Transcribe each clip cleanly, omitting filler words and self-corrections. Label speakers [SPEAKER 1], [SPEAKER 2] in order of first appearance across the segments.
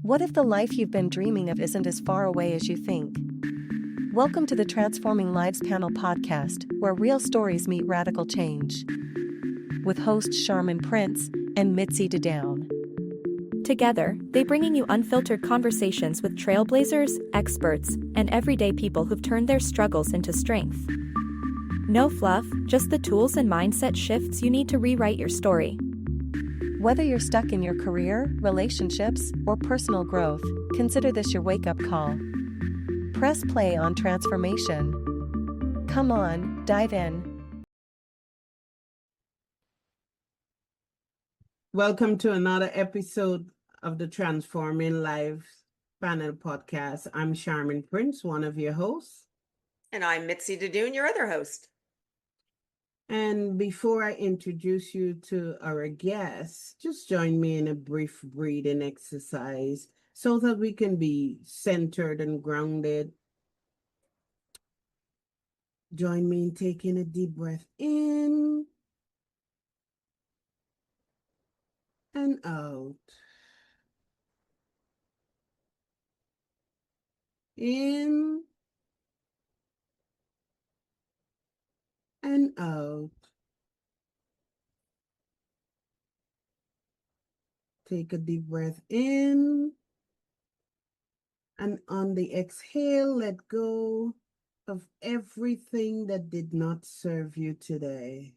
[SPEAKER 1] What if the life you've been dreaming of isn't as far away as you think? Welcome to the Transforming Lives Panel podcast, where real stories meet radical change. With hosts Charmin Prince and Mitzi DeDown.
[SPEAKER 2] Together, they bringing you unfiltered conversations with trailblazers, experts, and everyday people who've turned their struggles into strength. No fluff, just the tools and mindset shifts you need to rewrite your story.
[SPEAKER 1] Whether you're stuck in your career, relationships, or personal growth, consider this your wake-up call. Press play on transformation. Come on, dive in.
[SPEAKER 3] Welcome to another episode of the Transforming Lives Panel podcast. I'm Charmin Prince, one of your hosts.
[SPEAKER 4] And I'm Mitzi DeDoon, your other host.
[SPEAKER 3] And before I introduce you to our guests, just join me in a brief breathing exercise so that we can be centered and grounded. Join me in taking a deep breath in and out. In and out. Take a deep breath in. And on the exhale, let go of everything that did not serve you today.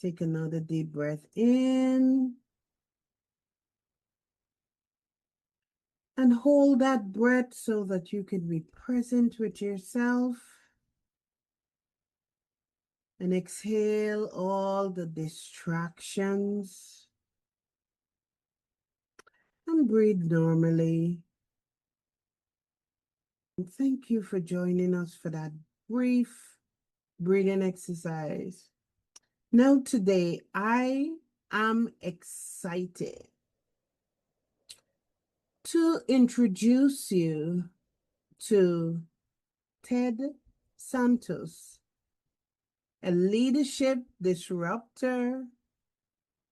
[SPEAKER 3] Take another deep breath in. And hold that breath so that you can be present with yourself. And exhale all the distractions. And breathe normally. And thank you for joining us for that brief breathing exercise. Now today, I am excited to introduce you to Ted Santos, a leadership disruptor,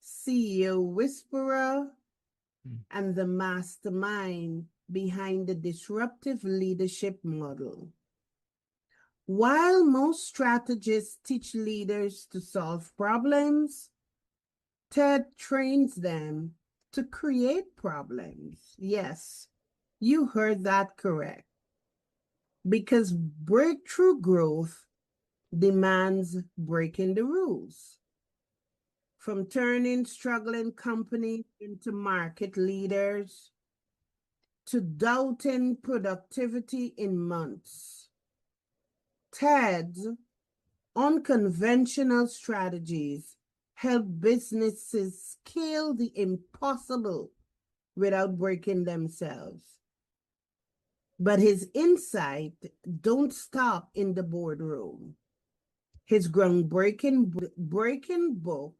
[SPEAKER 3] CEO whisperer, and the mastermind behind the disruptive leadership model. While most strategists teach leaders to solve problems, Ted trains them to create problems. Yes, you heard that correct. Because breakthrough growth demands breaking the rules. From turning struggling companies into market leaders to doubting productivity in months. Ted's unconventional strategies help businesses scale the impossible without breaking themselves. But his insight don't stop in the boardroom. His groundbreaking book,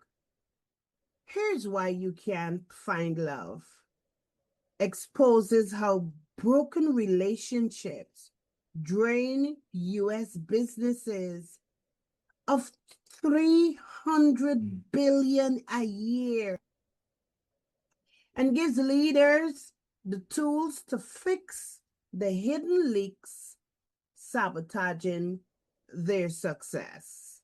[SPEAKER 3] Here's Why You Can't Find Love, exposes how broken relationships drain U.S. businesses of $300 billion a year and gives leaders the tools to fix the hidden leaks sabotaging their success.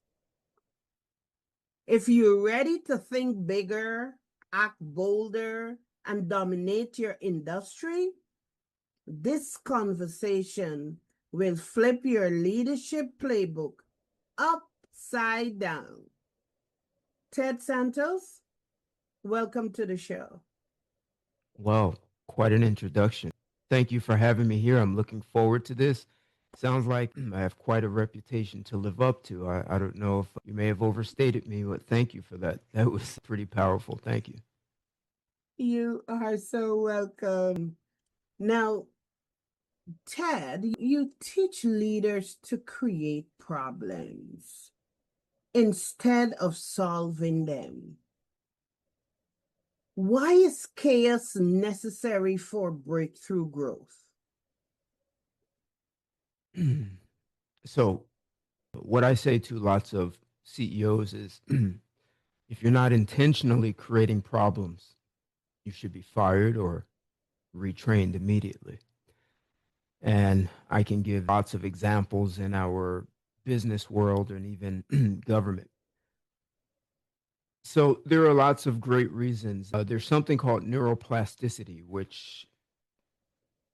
[SPEAKER 3] If you're ready to think bigger, act bolder, and dominate your industry, this conversation will flip your leadership playbook upside down. Ted Santos, welcome to the show.
[SPEAKER 5] Wow, quite an introduction. Thank you for having me here. I'm looking forward to this. Sounds like I have quite a reputation to live up to. I don't know if you may have overstated me, but thank you for that. That was pretty powerful. Thank you.
[SPEAKER 3] You are so welcome. Now, Ted, you teach leaders to create problems instead of solving them. Why is chaos necessary for breakthrough growth?
[SPEAKER 5] So, what I say to lots of CEOs is if you're not intentionally creating problems, you should be fired or retrained immediately. And I can give lots of examples in our business world and even government. So there are lots of great reasons. There's something called neuroplasticity, which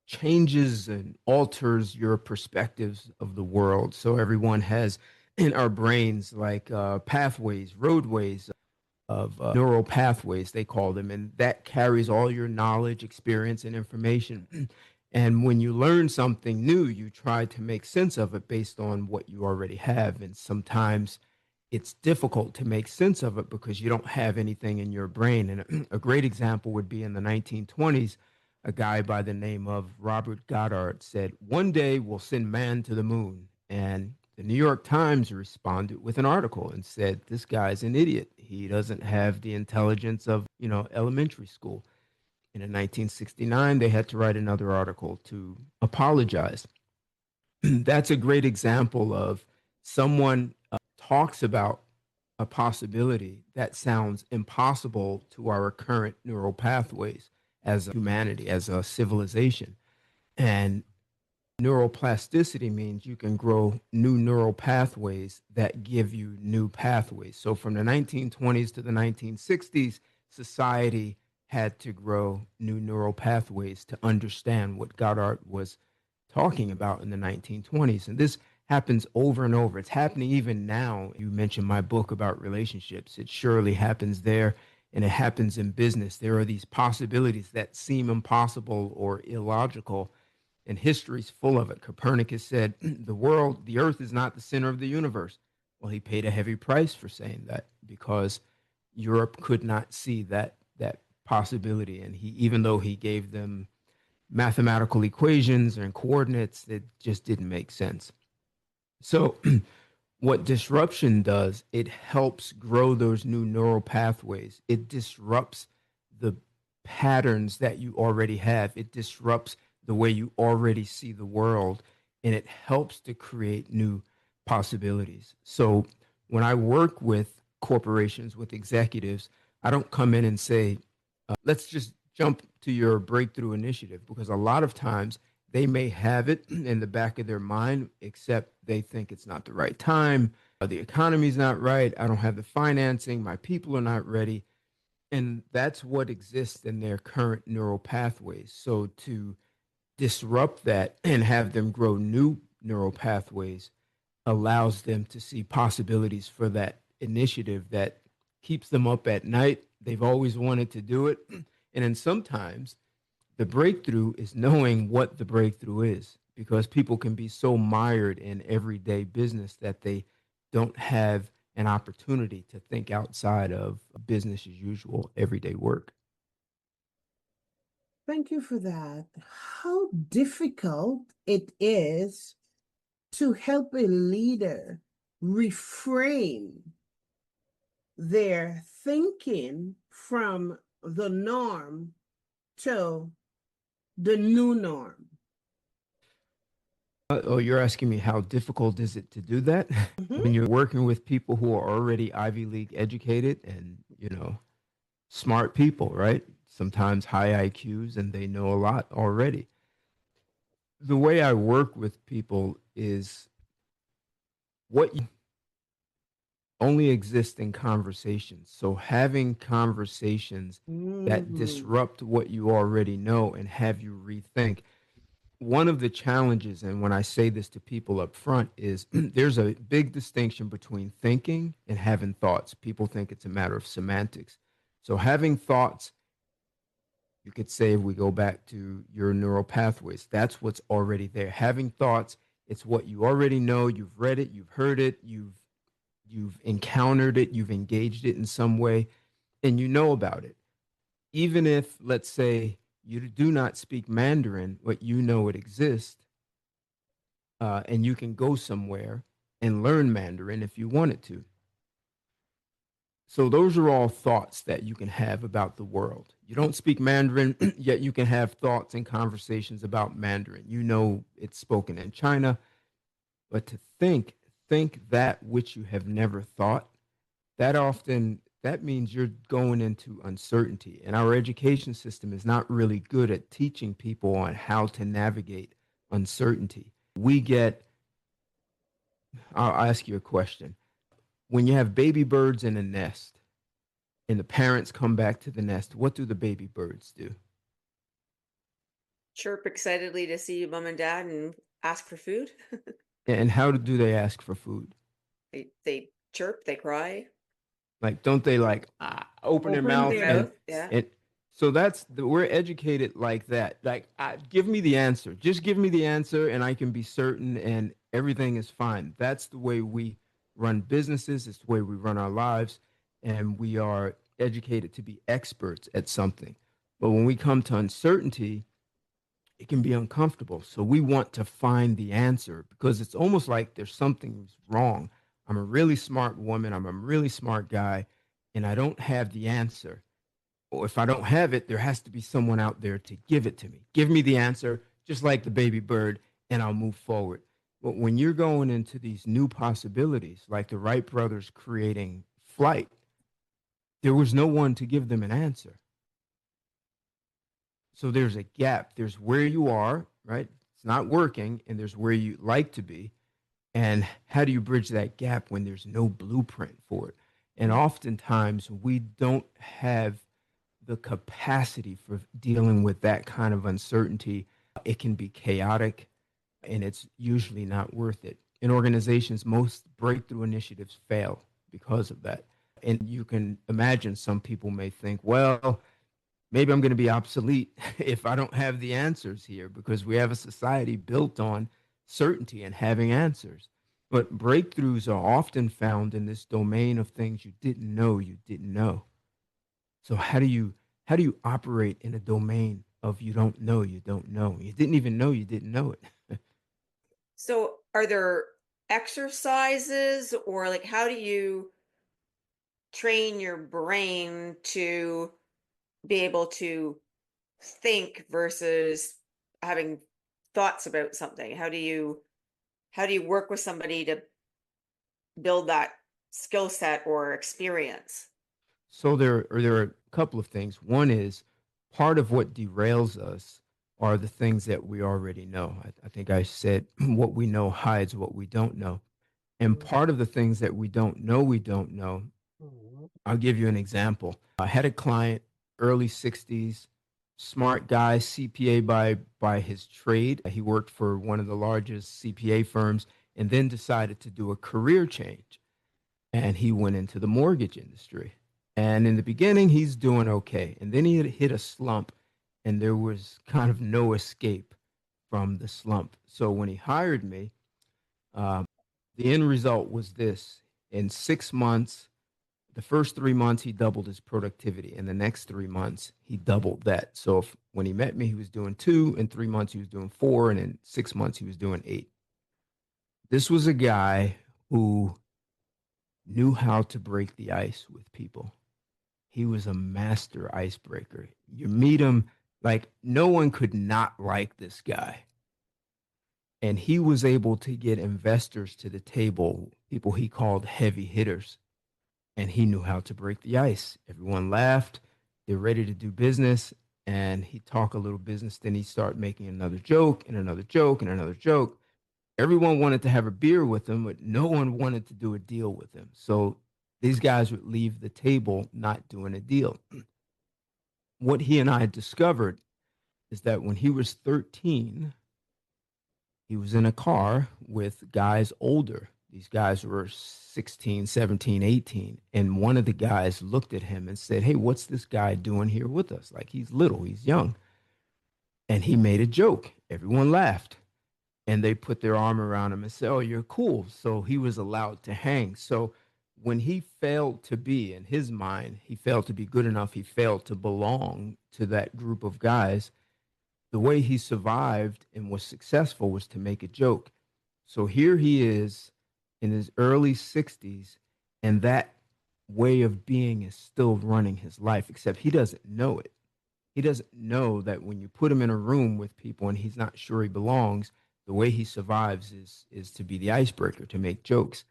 [SPEAKER 5] changes and alters your perspectives of the world. So everyone has in our brains like pathways, roadways of neural pathways, they call them, and that carries all your knowledge, experience, and information. And when you learn something new, you try to make sense of it based on what you already have. And sometimes it's difficult to make sense of it because you don't have anything in your brain. And a great example would be in the 1920s, a guy by the name of Robert Goddard said, "One day we'll send man to the moon." And the New York Times responded with an article and said, "This guy's an idiot. He doesn't have the intelligence of, elementary school." And in 1969, they had to write another article to apologize. That's a great example of someone talks about a possibility that sounds impossible to our current neural pathways as a humanity, as a civilization. And neuroplasticity means you can grow new neural pathways that give you new pathways. So from the 1920s to the 1960s, society had to grow new neural pathways to understand what Goddard was talking about in the 1920s. And this happens over and over. It's happening even now. You mentioned my book about relationships. It surely happens there, and it happens in business. There are these possibilities that seem impossible or illogical, and history's full of it. Copernicus said, the earth is not the center of the universe. Well, he paid a heavy price for saying that because Europe could not see that possibility. And even though he gave them mathematical equations and coordinates, it just didn't make sense. So what disruption does, it helps grow those new neural pathways. It disrupts the patterns that you already have. It disrupts the way you already see the world, and it helps to create new possibilities. So when I work with corporations, with executives, I don't come in and say, let's just jump to your breakthrough initiative, because a lot of times they may have it in the back of their mind, except they think it's not the right time. The economy's not right. I don't have the financing. My people are not ready. And that's what exists in their current neural pathways. So to disrupt that and have them grow new neural pathways allows them to see possibilities for that initiative that keeps them up at night. They've always wanted to do it. And then sometimes the breakthrough is knowing what the breakthrough is, because people can be so mired in everyday business that they don't have an opportunity to think outside of business as usual, everyday work.
[SPEAKER 3] Thank you for that. How difficult it is to help a leader reframe their thinking from the norm to the new norm.
[SPEAKER 5] Oh, you're asking me how difficult is it to do that?
[SPEAKER 3] Mhm.
[SPEAKER 5] When you're working with people who are already Ivy League educated and, smart people, right? Sometimes high IQs, and they know a lot already. The way I work with people is what you only exist in conversations. So having conversations that disrupt what you already know and have you rethink. One of the challenges, and when I say this to people up front, is there's a big distinction between thinking and having thoughts. People think it's a matter of semantics. So having thoughts, you could say, if we go back to your neural pathways, that's what's already there. Having thoughts, it's what you already know. You've read it, you've heard it, you've encountered it, you've engaged it in some way, and you know about it. Even if, let's say, you do not speak Mandarin, but you know it exists, and you can go somewhere and learn Mandarin if you wanted to. So those are all thoughts that you can have about the world. You don't speak Mandarin, yet you can have thoughts and conversations about Mandarin. You know it's spoken in China, but to think that which you have never thought, that means you're going into uncertainty. And our education system is not really good at teaching people on how to navigate uncertainty. I'll ask you a question. When you have baby birds in a nest and the parents come back to the nest, what do the baby birds do?
[SPEAKER 4] Chirp excitedly to see mom and dad and ask for food.
[SPEAKER 5] And how do they ask for food?
[SPEAKER 4] They chirp, they cry.
[SPEAKER 5] Like, don't they like open their
[SPEAKER 3] Open
[SPEAKER 5] mouth
[SPEAKER 3] their
[SPEAKER 5] and
[SPEAKER 4] Mouth, yeah.
[SPEAKER 5] and so we're educated like that. Like, give me the answer. Just give me the answer, and I can be certain, and everything is fine. That's the way we run businesses. It's the way we run our lives, and we are educated to be experts at something. But when we come to uncertainty, it can be uncomfortable. So we want to find the answer because it's almost like there's something wrong. I'm a really smart woman. I'm a really smart guy, and I don't have the answer. Or if I don't have it, there has to be someone out there to give it to me. Give me the answer, just like the baby bird, and I'll move forward. But when you're going into these new possibilities, like the Wright brothers creating flight, there was no one to give them an answer. So there's a gap. There's where you are, right? It's not working, and there's where you like to be. And how do you bridge that gap when there's no blueprint for it? And oftentimes we don't have the capacity for dealing with that kind of uncertainty. It can be chaotic, and it's usually not worth it. In organizations, most breakthrough initiatives fail because of that. And you can imagine some people may think, well, maybe I'm going to be obsolete if I don't have the answers here because we have a society built on certainty and having answers. But breakthroughs are often found in this domain of things you didn't know you didn't know. So how do you operate in a domain of you don't know you don't know? You didn't even know you didn't know it.
[SPEAKER 4] So are there exercises or like how do you train your brain to be able to think versus having thoughts about something? How do you work with somebody to build that skill set or experience?
[SPEAKER 5] So there are a couple of things. One is part of what derails us are the things that we already know. I think I said what we know hides what we don't know. And part of the things that we don't know, I'll give you an example. I had a client, early 60s, smart guy, CPA by his trade. He worked for one of the largest CPA firms and then decided to do a career change. And he went into the mortgage industry. And in the beginning, he's doing okay. And then he had hit a slump, and there was kind of no escape from the slump. So when he hired me, um, the end result was this. In 6 months, the first 3 months, he doubled his productivity. In the next 3 months, he doubled that. So when he met me, he was doing 2. In 3 months, he was doing 4. And in 6 months, he was doing 8. This was a guy who knew how to break the ice with people. He was a master icebreaker. You meet him, like, no one could not like this guy. And he was able to get investors to the table, people he called heavy hitters. And he knew how to break the ice. Everyone laughed. They're ready to do business. And he'd talk a little business. Then he'd start making another joke and another joke and another joke. Everyone wanted to have a beer with him, but no one wanted to do a deal with him. So these guys would leave the table not doing a deal. What he and I discovered is that when he was 13, he was in a car with guys older. These guys were 16, 17, 18. And one of the guys looked at him and said, "Hey, what's this guy doing here with us? Like, he's little, he's young." And he made a joke. Everyone laughed. And they put their arm around him and said, "Oh, you're cool." So he was allowed to hang. So when he failed to be, in his mind, he failed to be good enough, he failed to belong to that group of guys, the way he survived and was successful was to make a joke. So here he is in his early 60s, and that way of being is still running his life, except he doesn't know it. He doesn't know that when you put him in a room with people and he's not sure he belongs, the way he survives is to be the icebreaker, to make jokes.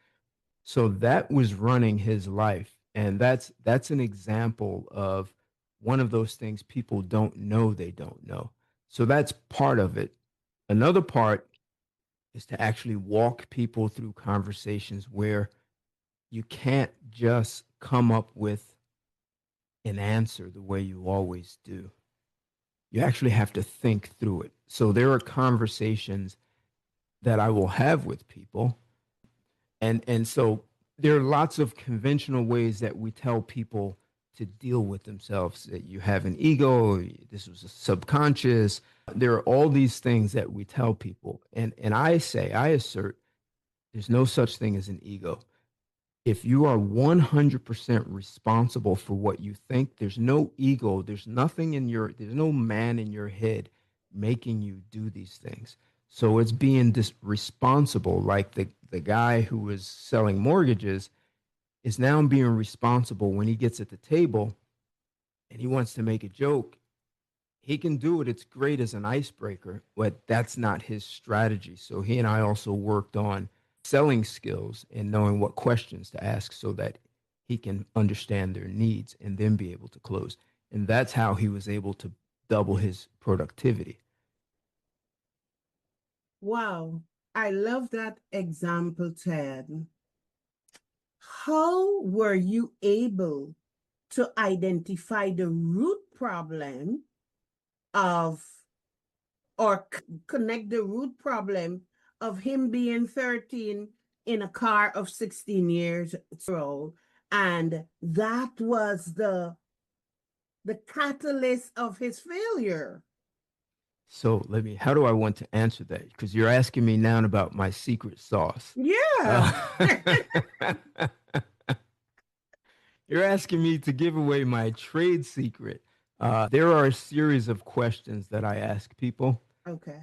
[SPEAKER 5] So that was running his life. And that's an example of one of those things people don't know they don't know. So that's part of it. Another part is to actually walk people through conversations where you can't just come up with an answer the way you always do. You actually have to think through it. So there are conversations that I will have with people, and so there are lots of conventional ways that we tell people to deal with themselves, that you have an ego, this was a subconscious. There are all these things that we tell people, and I assert there's no such thing as an ego. If you are 100% responsible for what you think, there's no ego, there's no man in your head making you do these things. So it's being responsible, like the guy who was selling mortgages is now being responsible when he gets at the table and he wants to make a joke. He can do it. It's great as an icebreaker, but that's not his strategy. So he and I also worked on selling skills and knowing what questions to ask so that he can understand their needs and then be able to close. And that's how he was able to double his productivity.
[SPEAKER 3] Wow. I love that example, Ted. How were you able to identify the root problem of, or connect the root problem of him being 13 in a car of 16 years old? And that was the catalyst of his failure.
[SPEAKER 5] So how do I want to answer that? Because you're asking me now about my secret sauce.
[SPEAKER 3] Yeah.
[SPEAKER 5] You're asking me to give away my trade secret. There are a series of questions that I ask people.
[SPEAKER 3] Okay.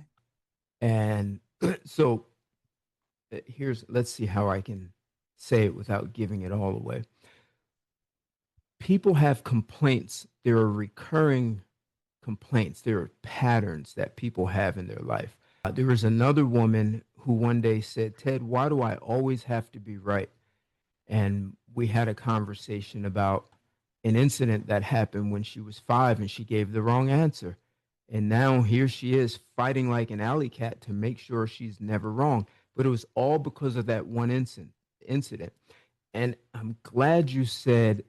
[SPEAKER 5] And so let's see how I can say it without giving it all away. People have complaints. There are recurring complaints. There are patterns that people have in their life. There was another woman who one day said, Ted, why do I always have to be right? And we had a conversation about an incident that happened when she was 5 and she gave the wrong answer. And now here she is fighting like an alley cat to make sure she's never wrong. But it was all because of that one incident. And I'm glad you said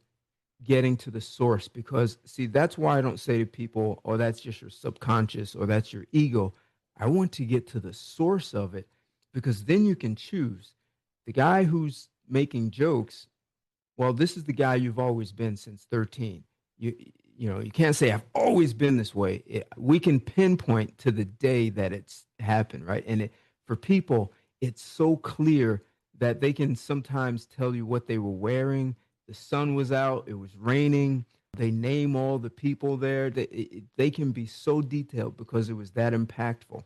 [SPEAKER 5] getting to the source, because see, that's why I don't say to people, oh, that's just your subconscious or that's your ego. I want to get to the source of it, because then you can choose. The guy who's making jokes, well, this is the guy you've always been since 13. You can't say I've always been this way. We can pinpoint to the day that it's happened, right? And for people, it's so clear that they can sometimes tell you what they were wearing. The sun was out, it was raining. They name all the people there. They can be so detailed because it was that impactful.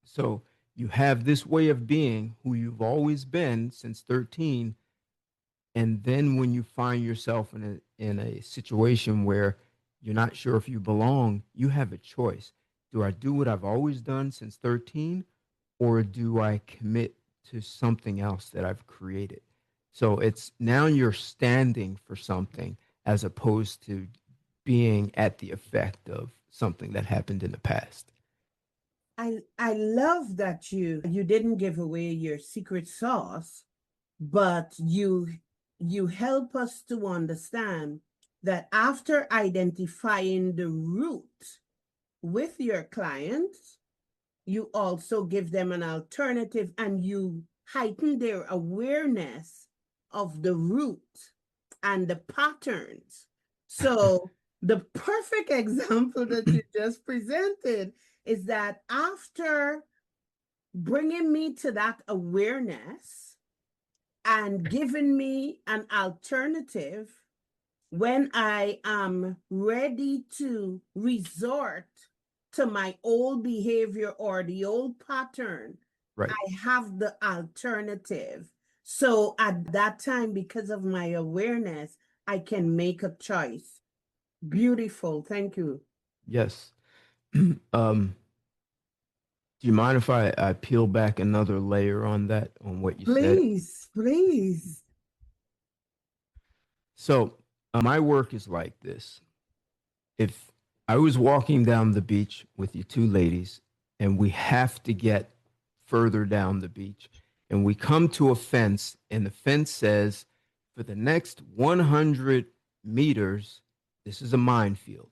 [SPEAKER 5] So you have this way of being who you've always been since 13. And then when you find yourself in a situation where you're not sure if you belong, you have a choice. Do I do what I've always done since 13, or do I commit to something else that I've created? So it's now you're standing for something as opposed to being at the effect of something that happened in the past.
[SPEAKER 3] I love that you didn't give away your secret sauce, but you help us to understand that after identifying the root with your clients, you also give them an alternative and you heighten their awareness of the root and the patterns. So the perfect example that you just presented is that after bringing me to that awareness and giving me an alternative, when I am ready to resort to my old behavior or the old pattern,
[SPEAKER 5] Right.
[SPEAKER 3] I have the alternative. So at that time, because of my awareness, I can make a choice. Beautiful. Thank you.
[SPEAKER 5] Yes. Do you mind if I peel back another layer on that, on what you said?
[SPEAKER 3] Please, please.
[SPEAKER 5] So my work is like this. If I was walking down the beach with you two ladies, and we have to get further down the beach, and we come to a fence, and the fence says, for the next 100 meters, this is a minefield,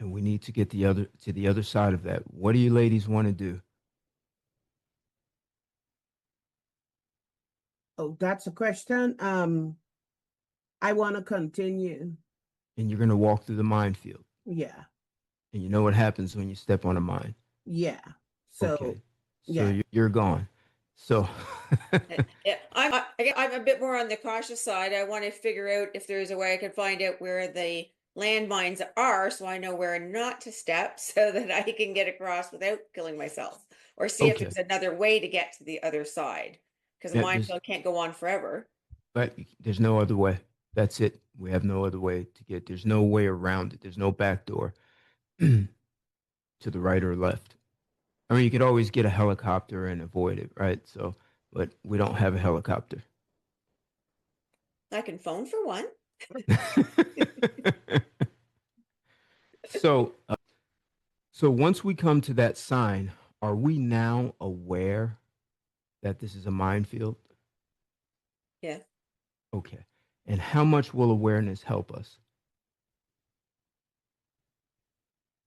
[SPEAKER 5] and we need to get to the other side of that. What do you ladies want to do?
[SPEAKER 3] Oh, that's a question. I want to continue.
[SPEAKER 5] And you're going to walk through the minefield.
[SPEAKER 3] Yeah.
[SPEAKER 5] And you know what happens when you step on a mine.
[SPEAKER 3] Yeah. So,
[SPEAKER 5] Okay. So
[SPEAKER 3] yeah.
[SPEAKER 5] you're gone. So
[SPEAKER 4] Yeah, I'm a bit more on the cautious side. I want to figure out if there's a way I can find out where the landmines are, so I know where not to step, so that I can get across without killing myself, or see if
[SPEAKER 5] okay.
[SPEAKER 4] there's another way to get to the other side, because the
[SPEAKER 5] Yeah,
[SPEAKER 4] minefield can't go on forever.
[SPEAKER 5] but there's no other way. That's it. We have no other way to get. There's no way around it. There's no back door to the right or left. I mean, you could always get a helicopter and avoid it, right? So, but we don't have a helicopter.
[SPEAKER 4] I can phone for one.
[SPEAKER 5] So, so once we come to that sign, are we now aware that this is a minefield?
[SPEAKER 4] Yeah.
[SPEAKER 5] Okay. And how much will awareness help us?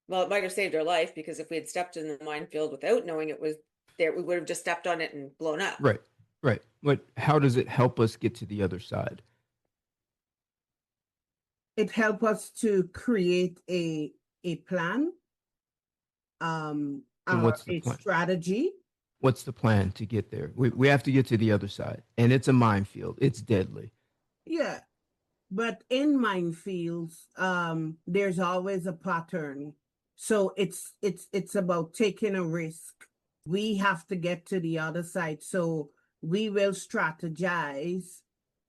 [SPEAKER 4] Well, it might have saved our life, because if we had stepped in the minefield without knowing it was there, we would have just stepped on it and blown up.
[SPEAKER 5] Right. Right. But how does it help us get to the other side?
[SPEAKER 3] It helps us to create a plan,
[SPEAKER 5] And
[SPEAKER 3] or
[SPEAKER 5] what's the
[SPEAKER 3] a
[SPEAKER 5] plan?
[SPEAKER 3] strategy.
[SPEAKER 5] What's the plan to get there? We have to get to the other side, and it's a minefield. It's deadly.
[SPEAKER 3] Yeah. But in minefields, there's always a pattern. So it's about taking a risk. We have to get to the other side. So we will strategize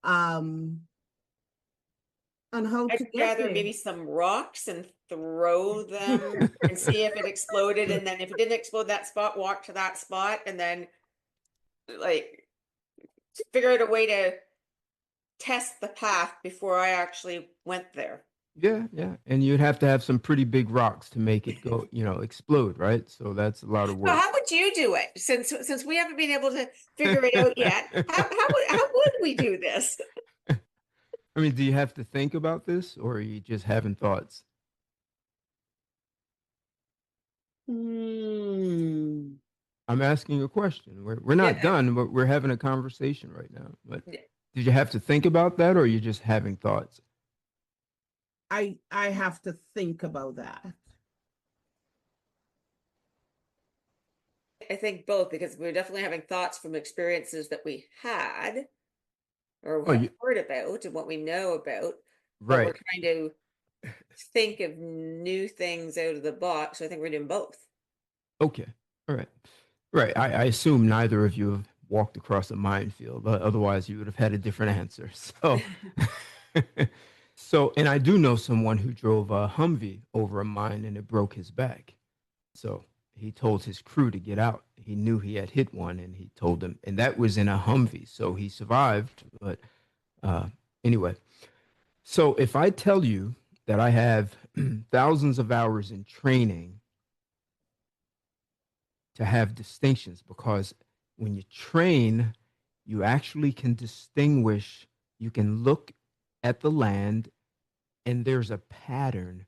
[SPEAKER 3] on how
[SPEAKER 4] I'd
[SPEAKER 3] to get
[SPEAKER 4] gather
[SPEAKER 3] there.
[SPEAKER 4] maybe some rocks and throw them and see if it exploded. And then if it didn't explode that spot, walk to that spot, and then like figure out a way to test the path before I actually went there.
[SPEAKER 5] Yeah, yeah. And you'd have to have some pretty big rocks to make it go, explode, right? So that's a lot of
[SPEAKER 4] So
[SPEAKER 5] work.
[SPEAKER 4] how would you do it? Since we haven't been able to figure it out yet, how would we do this?
[SPEAKER 5] I mean, do you have to think about this, or are you just having thoughts?
[SPEAKER 3] Hmm.
[SPEAKER 5] I'm asking a question. We're not
[SPEAKER 4] Yeah.
[SPEAKER 5] done, but we're having a conversation right now. But
[SPEAKER 4] Yeah.
[SPEAKER 5] did you have to think about that, or are you just having thoughts?
[SPEAKER 3] I have to think about that.
[SPEAKER 4] I think both, because we're definitely having thoughts from experiences that we had or
[SPEAKER 5] Oh,
[SPEAKER 4] have heard about and what we know about, but we're
[SPEAKER 5] right.
[SPEAKER 4] trying to think of new things out of the box. So I think we're doing both.
[SPEAKER 5] Okay. All right. Right. I assume neither of you have walked across a minefield. Otherwise, you would have had a different answer. So, so, and I do know someone who drove a Humvee over a mine and it broke his back. So he told his crew to get out. He knew he had hit one, and he told them, and that was in a Humvee. So he survived. But anyway, so if I tell you that I have thousands of hours in training to have distinctions, because when you train, you actually can distinguish, you can look at the land, and there's a pattern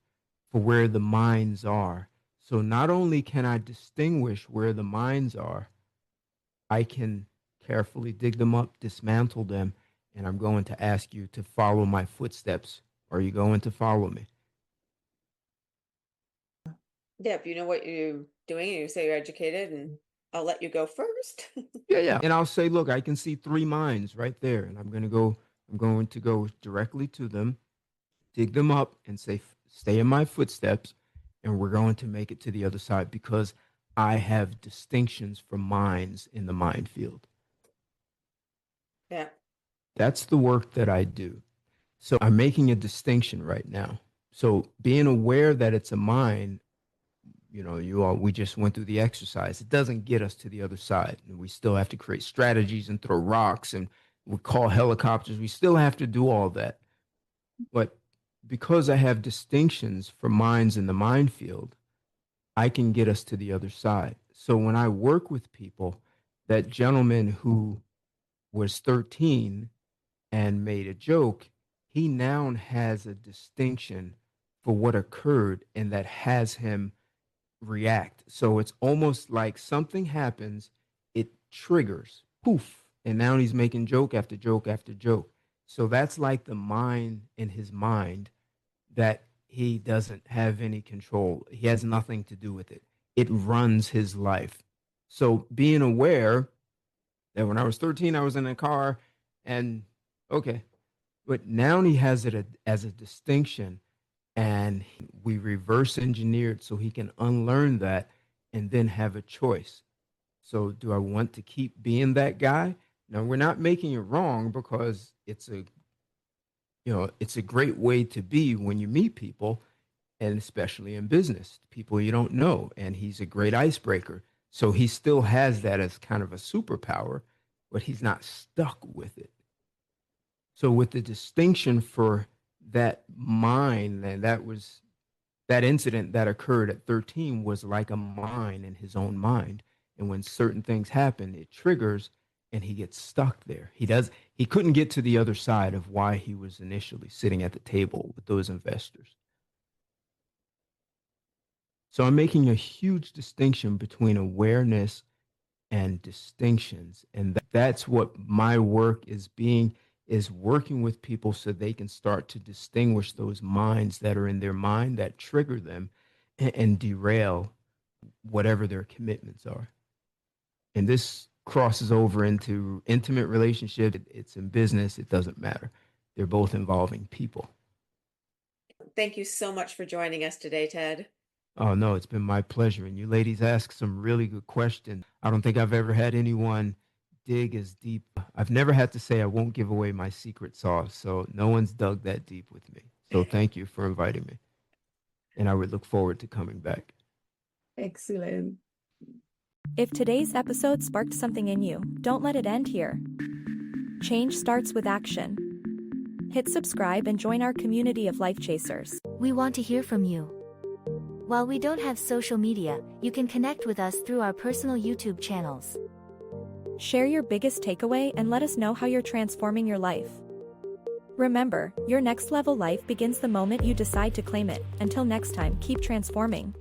[SPEAKER 5] for where the mines are. So not only can I distinguish where the mines are, I can carefully dig them up, dismantle them, and I'm going to ask you to follow my footsteps. Are you going to follow me?
[SPEAKER 4] Yeah, if you know what you're doing and you say you're educated, and I'll let you go first.
[SPEAKER 5] Yeah, yeah. And I'll say, look, I can see 3 mines right there, and I'm going to go directly to them, dig them up, and say, stay in my footsteps, and we're going to make it to the other side, because I have distinctions from mines in the minefield.
[SPEAKER 4] Yeah.
[SPEAKER 5] That's the work that I do. So I'm making a distinction right now. So being aware that it's a mine, we just went through the exercise. It doesn't get us to the other side. And we still have to create strategies and throw rocks, and we call helicopters. We still have to do all that. But because I have distinctions for minds in the mind field, I can get us to the other side. So when I work with people, that gentleman who was 13 and made a joke, he now has a distinction for what occurred and that has him react. So it's almost like something happens, it triggers, poof, and now he's making joke after joke after joke. So that's like the mind in his mind that he doesn't have any control. He has nothing to do with it. It runs his life. So being aware that when I was 13, I was in a car and okay, but now he has it as a distinction and we reverse engineered so he can unlearn that and then have a choice. So do I want to keep being that guy? Now we're not making it wrong because it's a great way to be when you meet people, and especially in business, people you don't know, and he's a great icebreaker. So he still has that as kind of a superpower, but he's not stuck with it. So with the distinction for that mind, and that incident that occurred at 13 was like a mine in his own mind. And when certain things happen, it triggers and he gets stuck there. He couldn't get to the other side of why he was initially sitting at the table with those investors. So I'm making a huge distinction between awareness and distinctions. And that's what my work is working with people so they can start to distinguish those minds that are in their mind that trigger them and derail whatever their commitments are. And this crosses over into intimate relationship. It's in business. It doesn't matter. They're both involving people.
[SPEAKER 4] Thank you so much for joining us today, Ted.
[SPEAKER 5] Oh, no, it's been my pleasure. And you ladies ask some really good questions. I don't think I've ever had anyone dig as deep. I've never had to say I won't give away my secret sauce. So no one's dug that deep with me. So thank you for inviting me. And I would look forward to coming back.
[SPEAKER 3] Excellent.
[SPEAKER 2] If today's episode sparked something in you, don't let it end here. Change starts with action. Hit subscribe and join our community of life chasers.
[SPEAKER 6] We want to hear from you. While we don't have social media, you can connect with us through our personal YouTube channels.
[SPEAKER 2] Share your biggest takeaway and let us know how you're transforming your life. Remember, your next level life begins the moment you decide to claim it. Until next time, keep transforming.